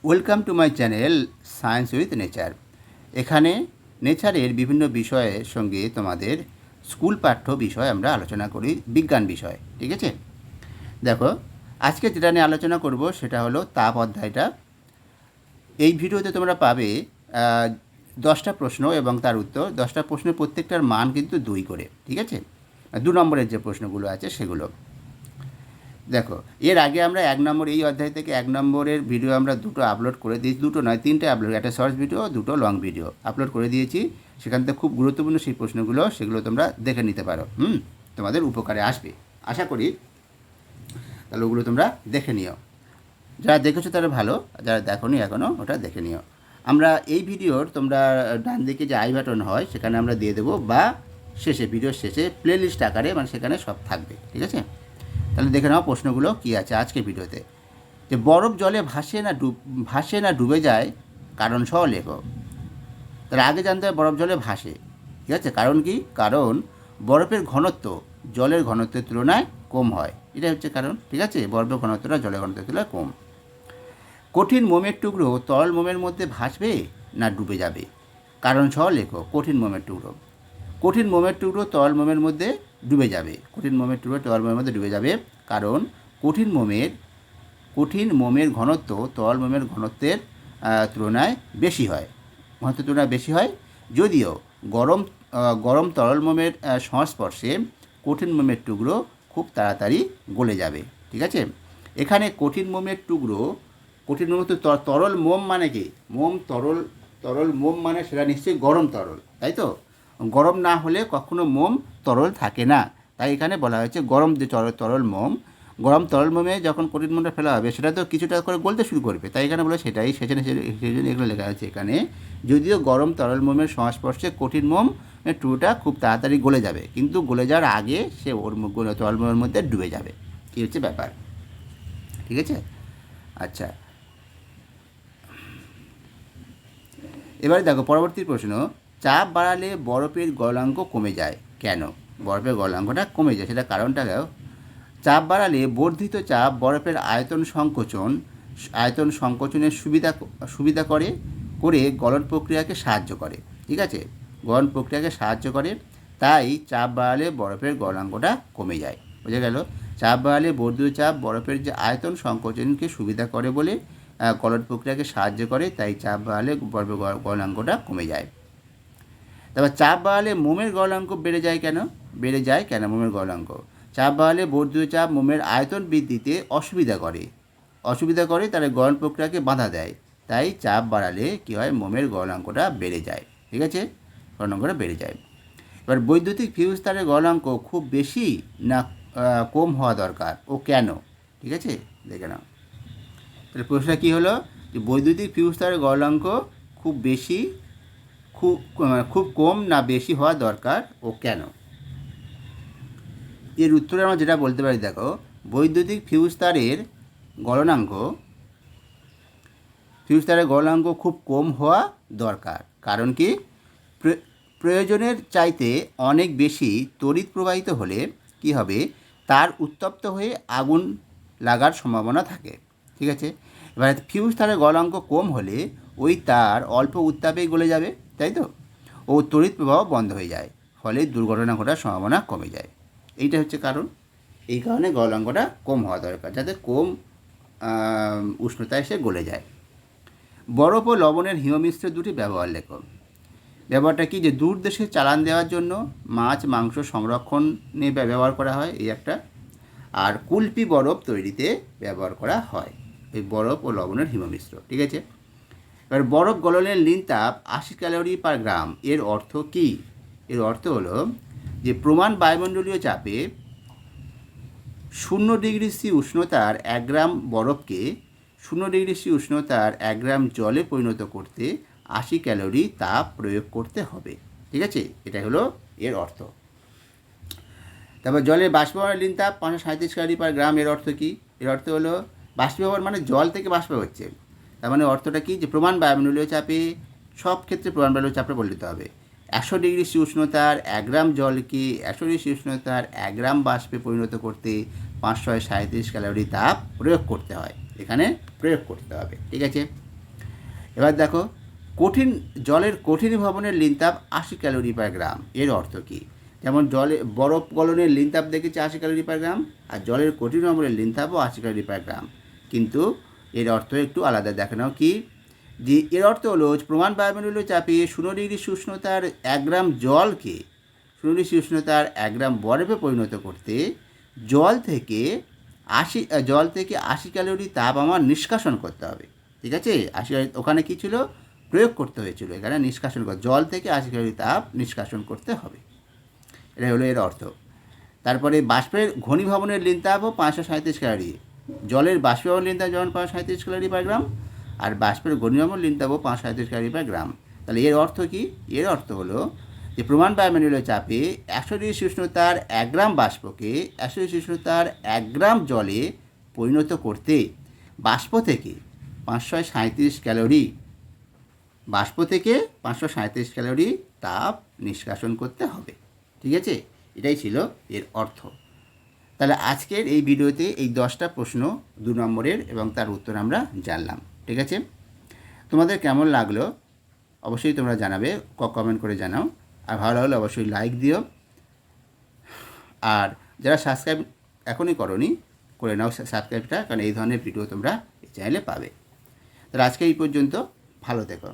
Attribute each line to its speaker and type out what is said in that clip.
Speaker 1: Welcome to my channel science with nature. এখানে নেচারের বিভিন্ন বিষয়ের সঙ্গে তোমাদের স্কুল পাঠ্য বিষয় আমরা আলোচনা করি, বিজ্ঞান বিষয়। ঠিক আছে, দেখো আজকে যেটা নিয়ে আলোচনা করব সেটা হলো তাপ অধ্যায়টা। এই ভিডিওতে তোমরা পাবে 10টা প্রশ্ন এবং তার উত্তর। 10টা প্রশ্নের প্রত্যেকটার মান কিন্তু 2 করে। ঠিক আছে, 2 নম্বরের যে প্রশ্নগুলো আছে সেগুলো দেখো। এর আগে আমরা 1 নম্বর, এই অধ্যায় থেকে 1 নম্বরের ভিডিও আমরা দুটো আপলোড করে দিয়েছি, দুটো নয় 3টে আপলোড, একটা শর্টস ভিডিও, দুটো লং ভিডিও আপলোড করে দিয়েছি। সেখান থেকে খুব গুরুত্বপূর্ণ সেই প্রশ্নগুলো, সেগুলো তোমরা দেখে নিতে পারো। তোমাদের উপকারে আসবে আশা করি। তাহলে ওগুলো তোমরা দেখে নিও। যারা দেখেছো তারা ভালো, যারা দেখোনি এখনও ওটা দেখে নিও। আমরা এই ভিডিওর তোমরা ডান দিকে যে আই বাটন হয় সেখানে আমরা দিয়ে দেবো, বা শেষে, ভিডিওর শেষে প্লে লিস্ট আকারে, মানে সেখানে সব থাকবে। ঠিক আছে, তাহলে দেখে নাও প্রশ্নগুলো কী আছে আজকের ভিডিওতে। যে বরফ জলে ভাসে না ডুবে যায়, কারণ সহ লেখো। তাহলে আগে জানতে হবে বরফ জলে ভাসে। ঠিক আছে, কারণ কি? কারণ বরফের ঘনত্ব জলের ঘনত্বের তুলনায় কম হয়, এটা হচ্ছে কারণ। ঠিক আছে, বরফের ঘনত্বটা জলের ঘনত্বের তুলনায় কম। কঠিন মোমের টুকরো তরল মোমের মধ্যে ভাসবে না ডুবে যাবে, কারণ সহ লেখো। কঠিন মোমের টুকরো তরল মোমের মধ্যে ডুবে যাবে। কঠিন মোমের টুকরো তরল মোমের মধ্যে ডুবে যাবে, কারণ কঠিন মোমের ঘনত্ব তরল মোমের ঘনত্বের তুলনায় বেশি হয়, যদিও গরম তরল মোমের সংস্পর্শে কঠিন মোমের টুকরো খুব তাড়াতাড়ি গলে যাবে। ঠিক আছে, এখানে কঠিন মোমের তো তরল মোম মানে কি? তরল মোম মানে সেটা নিশ্চয়ই গরম তরল, তাই তো? গরম না হলে কখনো মোম তরল থাকে না, তাই এখানে বলা হয়েছে গরম যে গরম তরল মোমে যখন কঠিন মোমটা ফেলা হবে সেটা তো কিছুটা করে গলতে শুরু করবে, তাই এখানে বলে সেটাই, সেই জন্য এগুলো লেখা আছে এখানে। যদিও গরম তরল মোমের সংস্পর্শে কঠিন মোম টুকরোটা খুব তাড়াতাড়ি গলে যাবে, কিন্তু গলে যাওয়ার আগে সে তরল মোমের মধ্যে ডুবে যাবে। কী হচ্ছে ব্যাপার? ঠিক আছে, আচ্ছা। এবারে দেখো পরবর্তী প্রশ্ন। চাপ বাড়ালে বরফের গলনাঙ্ক কমে যায় কেন? বরফের গলনাঙ্কটা কমে যায়, সেটা কারণটা দেখো। চাপ বাড়ালে বর্ধিত চাপ বরফের আয়তন সংকোচনের সুবিধা করে গলন প্রক্রিয়াকে সাহায্য করে। ঠিক আছে, গলন প্রক্রিয়াকে সাহায্য করে, তাই চাপ বাড়ালে বরফের গলনাঙ্কটা কমে যায়। বোঝা গেল? চাপ বাড়ালে বর্ধিত চাপ বরফের যে আয়তন সংকোচনকে সুবিধা করে বলে গলন প্রক্রিয়াকে সাহায্য করে, তাই চাপ বাড়ালে বরফের গলনাঙ্কটা কমে যায়। তারপর চাপ বাড়ালে মোমের গলনাঙ্ক বেড়ে যায় কেন মোমের গলনাঙ্ক? চাপ বাড়ালে বর্ধিত চাপ মোমের আয়তন বৃদ্ধিতে অসুবিধা করে, তাহলে গলন প্রক্রিয়াকে বাধা দেয়, তাই চাপ বাড়ালে কী হয়? মোমের গলনাঙ্কটা বেড়ে যায়। ঠিক আছে, গলনাঙ্কটা বেড়ে যায়। এবার বৈদ্যুতিক ফিউজ তারের গলনাঙ্ক খুব বেশি না কম হওয়া দরকার, ও কেন? ঠিক আছে, দেখে নাও। তাহলে প্রশ্নটা কী হলো? যে বৈদ্যুতিক ফিউজ তারের গলনাঙ্ক খুব কম না বেশি হওয়া দরকার, ও কেন? এর উত্তরে আমরা যেটা বলতে পারি, দেখো, বৈদ্যুতিক ফিউজ তারের গলনাঙ্ক খুব কম হওয়া দরকার। কারণ কি? প্রয়োজনের চাইতে অনেক বেশি তড়িৎ প্রবাহিত হলে কি হবে? তার উত্তপ্ত হয়ে আগুন লাগার সম্ভাবনা থাকে। ঠিক আছে, এবার ফিউজ তারের গলনাঙ্ক কম হলে ওই তার অল্প উত্তাপেই গলে যাবে, তাই তো? ও তড়িৎ প্রবাহ বন্ধ হয়ে যায়, ফলে দুর্ঘটনা ঘটার সম্ভাবনা কমে যায়। এইটা হচ্ছে কারণ। এই কারণে গলনাঙ্কটা কম হওয়া দরকার, যাতে কম উষ্ণতায় সে গলে যায়। বরফ ও লবণের হিমমিশ্র দুটি ব্যবহার লেখো। ব্যবহারটা কি? যে দূর দেশে চালান দেওয়ার জন্য মাছ মাংস সংরক্ষণে ব্যবহার করা হয়, এই একটা। আর কুলপি বরফ তৈরিতে ব্যবহার করা হয়, এই বরফ ও লবণের হিমমিশ্র। ঠিক আছে, এবার বরফ গলনের লিন তাপ 80 ক্যালোরি পার গ্রাম, এর অর্থ কি? এর অর্থ হলো যে প্রমাণ বায়ুমণ্ডলীয় চাপে 0 ডিগ্রি সি উষ্ণতার 1 গ্রাম বরফকে 0 ডিগ্রি সি উষ্ণতার 1 গ্রাম জলে পরিণত করতে 80 ক্যালোরি তাপ প্রয়োগ করতে হবে। ঠিক আছে, এটা হলো এর অর্থ। তারপর জলের বাষ্পীভবনের লিন তাপ 537 ক্যালোরি পার গ্রাম, এর অর্থ কি? এর অর্থ হলো বাষ্পীভবন মানে জল থেকে বাষ্প হচ্ছে, তার মানে অর্থটা কি? যে প্রমাণ বায়ুমণ্ডলীয় চাপে, সব ক্ষেত্রে প্রমাণ বায়ুমণ্ডলীয় চাপে বলতে হবে, 100 ডিগ্রি সি উষ্ণতার 1 গ্রাম জলকে 100 ডিগ্রি সি উষ্ণতার 1 গ্রাম বাষ্পে পরিণত করতে 537 ক্যালোরি তাপ প্রয়োগ করতে হয়, এখানে প্রয়োগ করতে হবে। ঠিক আছে, এবার দেখো, জলের কঠিন ভবনের লিনতাপ 80 ক্যালোরি পার গ্রাম, এর অর্থ কী? যেমন বরফ গলনের লিনতাপ দেখেছি 80 ক্যালোরি পার গ্রাম, আর জলের কঠিন ভবনের লিনতাপও 80 ক্যালোরি পার গ্রাম, কিন্তু এর অর্থ একটু আলাদা। দেখে নাও কি, যে এর অর্থ হলো প্রমাণ বায়ুমণ্ডলীয় চাপে 0 ডিগ্রি উষ্ণতার 1 গ্রাম জলকে 0 ডিগ্রি উষ্ণতার 1 গ্রাম বরফে পরিণত করতে জল থেকে 80 ক্যালোরি তাপ আমার নিষ্কাশন করতে হবে। ঠিক আছে, 80, ওখানে কী ছিল, প্রয়োগ করতে হয়েছিল, এখানে নিষ্কাশন জল থেকে 80 ক্যালোরি তাপ নিষ্কাশন করতে হবে। এটা হলো এর অর্থ। তারপরে বাষ্পের ঘনীভবনের লিনতাপও 537 ক্যালোরি। জলের বাষ্পীভবন লিনতাপ যেমন 537 ক্যালোরি পার গ্রাম, আর বাষ্পের ঘনীভবন লিনতাপও 537 ক্যালোরি পার গ্রাম। তাহলে এর অর্থ কী? এর অর্থ হলো যে প্রমাণ বায়ুমণ্ডলীয় চাপে 100 ডিগ্রি উষ্ণতার 1 গ্রাম বাষ্পকে 100 ডিগ্রি উষ্ণতার 1 গ্রাম জলে পরিণত করতে বাষ্প থেকে 537 ক্যালোরি তাপ নিষ্কাশন করতে হবে। ঠিক আছে, এটাই ছিল এর অর্থ। তাহলে আজকের এই ভিডিওতে এই 10টা প্রশ্ন 2 নম্বরের এবং তার উত্তর আমরা জানলাম। ঠিক আছে, তোমাদের কেমন লাগলো অবশ্যই তোমরা জানাবে, কমেন্ট করে জানাও। আর ভালো লাগলে অবশ্যই লাইক দিও। আর যারা সাবস্ক্রাইব এখনই করোনি, করে নাও সাবস্ক্রাইবটা, কারণ এই ধরনের ভিডিও তোমরা এই চ্যানেলে পাবে। তাহলে আজকে এই পর্যন্ত, ভালো থেকো।